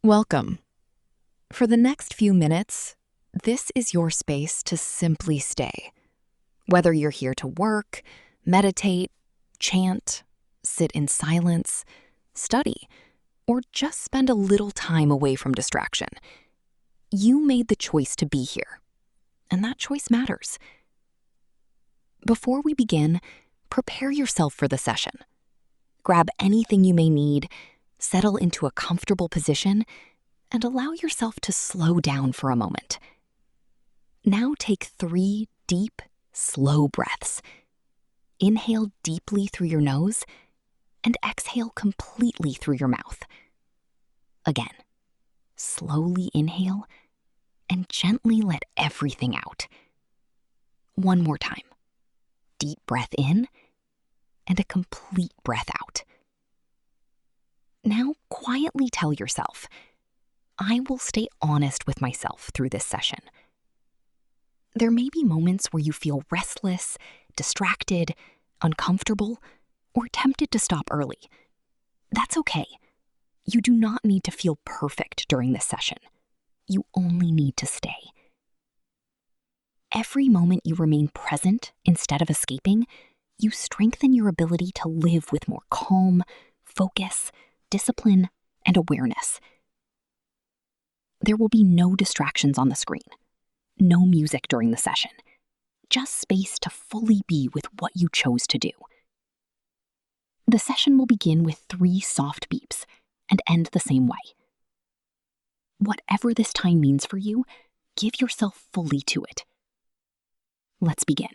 Welcome. For the next few minutes, this is your space to simply stay. Whether you're here to work, meditate, chant, sit in silence, study, or just spend a little time away from distraction, you made the choice to be here, and that choice matters. Before we begin, prepare yourself for the session. Grab anything you may need, settle into a comfortable position, and allow yourself to slow down for a moment. Now take 3 deep, slow breaths. Inhale deeply through your nose and exhale completely through your mouth. Again, slowly inhale and gently let everything out. One more time. Deep breath in and a complete breath out. Now quietly tell yourself, I will stay honest with myself through this session. There may be moments where you feel restless, distracted, uncomfortable, or tempted to stop early. That's okay. You do not need to feel perfect during this session. You only need to stay. Every moment you remain present instead of escaping, you strengthen your ability to live with more calm, focus, discipline, and awareness. There will be no distractions on the screen, no music during the session, just space to fully be with what you chose to do. The session will begin with 3 soft beeps and end the same way. Whatever this time means for you, give yourself fully to it. Let's begin.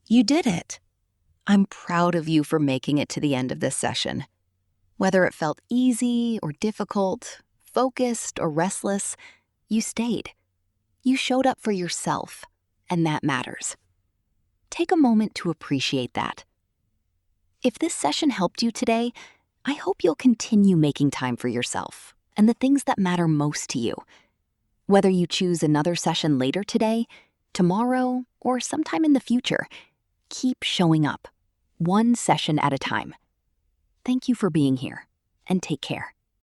You did it. I'm proud of you for making it to the end of this session. Whether it felt easy or difficult, focused or restless, you stayed. You showed up for yourself, and that matters. Take a moment to appreciate that. If this session helped you today, I hope you'll continue making time for yourself and the things that matter most to you. Whether you choose another session later today, tomorrow, or sometime in the future, keep showing up, one session at a time. Thank you for being here, and take care.